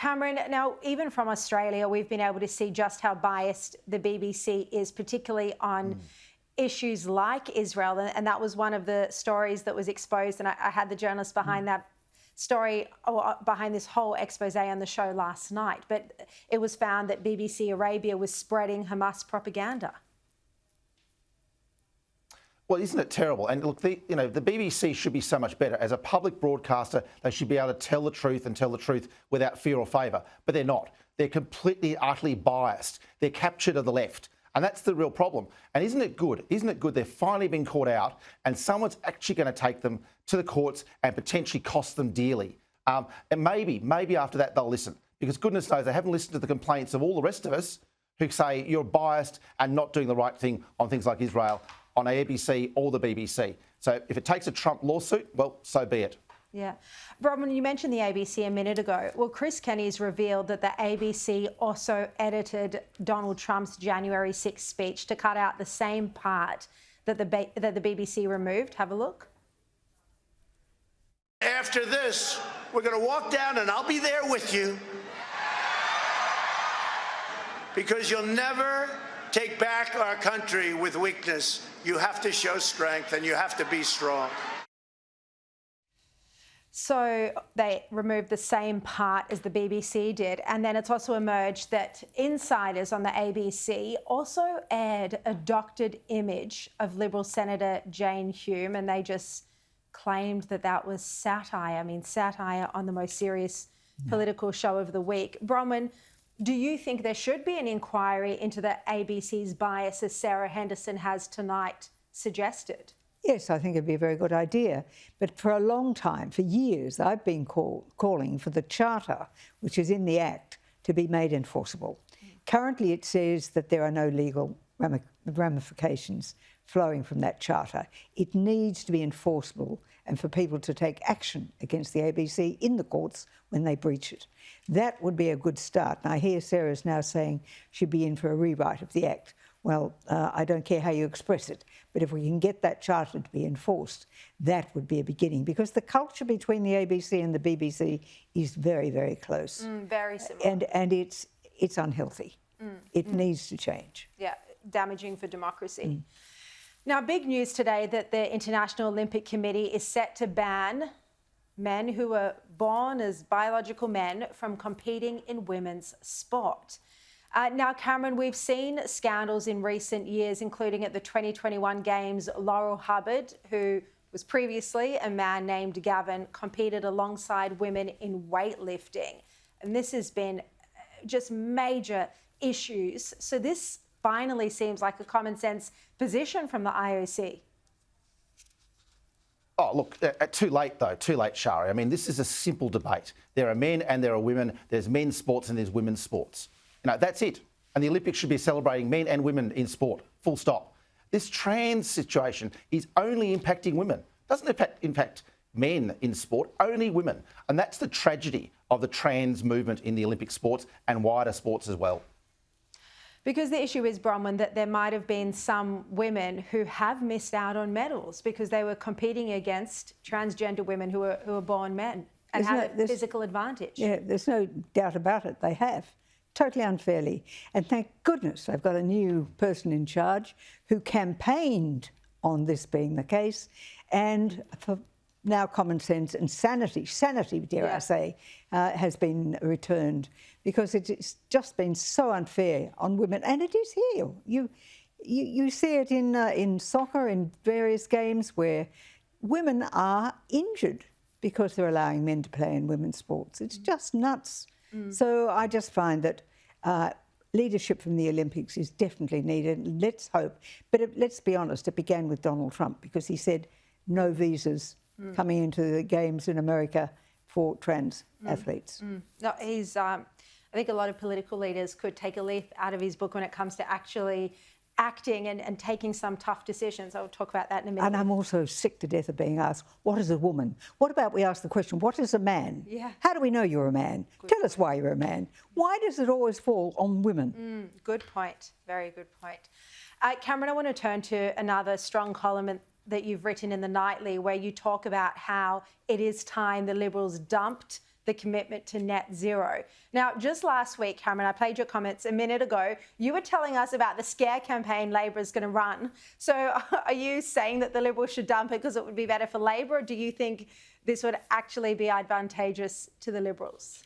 Cameron, now, even from Australia, we've been able to see just how biased the BBC is, particularly on issues like Israel. And that was one of the stories that was exposed. And I had the journalist behind that story, or behind this whole expose on the show last night. But it was found that BBC Arabia was spreading Hamas propaganda. Well, isn't it terrible? And look, the BBC should be so much better. As a public broadcaster, they should be able to tell the truth and tell the truth without fear or favour. But they're not. They're completely, utterly biased. They're captured of the left. And that's the real problem. And isn't it good? Isn't it good they've finally been caught out and someone's actually going to take them to the courts and potentially cost them dearly? And maybe after that they'll listen. Because goodness knows they haven't listened to the complaints of all the rest of us who say you're biased and not doing the right thing on things like Israel, on ABC or the BBC. So if it takes a Trump lawsuit, well, so be it. Yeah. Bronwyn, you mentioned the ABC a minute ago. Well, Chris Kenny's revealed that the ABC also edited Donald Trump's January 6th speech to cut out the same part that the BBC removed. Have a look. After this, we're going to walk down and I'll be there with you, because you'll never take back our country with weakness. You have to show strength and you have to be strong. So they removed the same part as the BBC did. And then it's also emerged that insiders on the ABC also aired a doctored image of Liberal Senator Jane Hume, and they just claimed that that was satire. I mean, satire on the most serious political show of the week. Bronwyn, do you think there should be an inquiry into the ABC's bias, as Sarah Henderson has tonight suggested? Yes, I think it'd be a very good idea. But for a long time, for years, I've been calling for the Charter, which is in the Act, to be made enforceable. Currently, it says that there are no legal ramifications flowing from that Charter. It needs to be enforceable and for people to take action against the ABC in the courts when they breach it. That would be a good start. And I hear Sarah's now saying she'd be in for a rewrite of the Act. Well, I don't care how you express it, but if we can get that Charter to be enforced, that would be a beginning, because the culture between the ABC and the BBC is very, very close. Very similar. And it's unhealthy. It needs to change. Yeah, damaging for democracy. Now, big news today that the International Olympic Committee is set to ban men who were born as biological men from competing in women's sport. Now, Cameron, we've seen scandals in recent years, including at the 2021 Games. Laurel Hubbard, who was previously a man named Gavin, competed alongside women in weightlifting. And this has been just major issues. So this finally seems like a common sense position from the IOC. Oh, look, too late, though. Too late, Sharri. I mean, this is a simple debate. There are men and there are women. There's men's sports and there's women's sports. That's it. And the Olympics should be celebrating men and women in sport, full stop. This trans situation is only impacting women. Doesn't impact men in sport, only women. And that's the tragedy of the trans movement in the Olympic sports and wider sports as well. Because the issue is, Bronwyn, that there might have been some women who have missed out on medals because they were competing against transgender women who were born men and had a physical advantage. Yeah, there's no doubt about it. They have. Totally unfairly. And thank goodness they've got a new person in charge who campaigned on this being the case, and for now common sense and sanity, dare I say, has been returned, because it's just been so unfair on women. And it is here. You see it in soccer, in various games where women are injured because they're allowing men to play in women's sports. It's just nuts. So I just find that leadership from the Olympics is definitely needed. Let's hope. But let's be honest, it began with Donald Trump, because he said no visas coming into the games in America for trans athletes. No, he's. I think a lot of political leaders could take a leaf out of his book when it comes to actually acting and taking some tough decisions. I'll talk about that in a minute. And I'm also sick to death of being asked, what is a woman? What about we ask the question, what is a man? Yeah. How do we know you're a man? Tell us why you're a man. Why does it always fall on women? Good point. Very good point. Cameron, I want to turn to another strong column that you've written in The Nightly, where you talk about how it is time the Liberals dumped the commitment to net zero. Now, just last week, Cameron, I played your comments a minute ago. You were telling us about the scare campaign Labor is going to run. So are you saying that the Liberals should dump it because it would be better for Labor, or do you think this would actually be advantageous to the Liberals?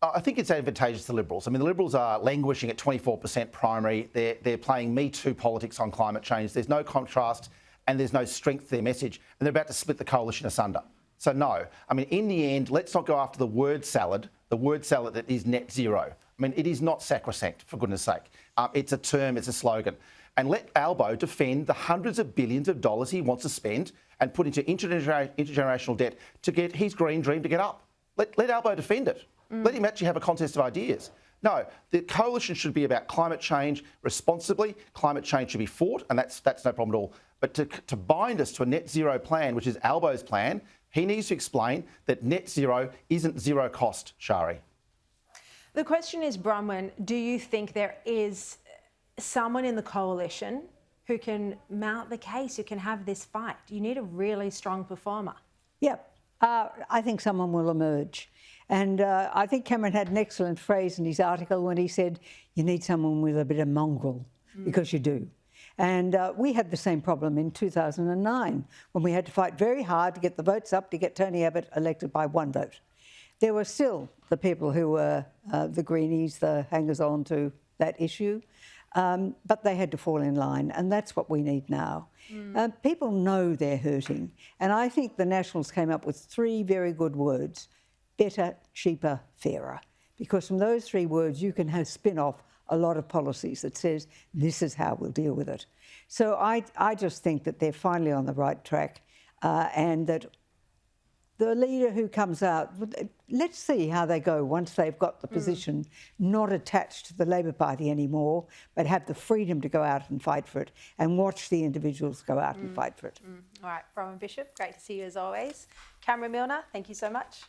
I think it's advantageous to the Liberals. I mean, the Liberals are languishing at 24% primary. They're playing Me Too politics on climate change. There's no contrast and there's no strength to their message. And they're about to split the coalition asunder. So no, I mean, in the end, let's not go after the word salad that is net zero. I mean, it is not sacrosanct, for goodness sake. It's a term, it's a slogan. And let Albo defend the hundreds of billions of dollars he wants to spend and put into intergenerational debt to get his green dream to get up. Let Albo defend it. Let him actually have a contest of ideas. No, the coalition should be about climate change responsibly. Climate change should be fought, and that's no problem at all. But to bind us to a net zero plan, which is Albo's plan, he needs to explain that net zero isn't zero cost, Sharri. The question is, Bronwyn, do you think there is someone in the coalition who can mount the case, who can have this fight? You need a really strong performer. Yep. I think someone will emerge. And I think Cameron had an excellent phrase in his article when he said, you need someone with a bit of mongrel, because you do. And we had the same problem in 2009 when we had to fight very hard to get the votes up to get Tony Abbott elected by one vote. There were still the people who were the greenies, the hangers-on to that issue, but they had to fall in line, and that's what we need now. People know they're hurting, and I think the Nationals came up with 3 very good words: better, cheaper, fairer. Because from those 3 words, you can have spin-off a lot of policies that says, this is how we'll deal with it. So I just think that they're finally on the right track, and that the leader who comes out, let's see how they go once they've got the position, not attached to the Labor Party anymore, but have the freedom to go out and fight for it, and watch the individuals go out and fight for it. All right, Bronwyn Bishop, great to see you as always. Cameron Milner, thank you so much.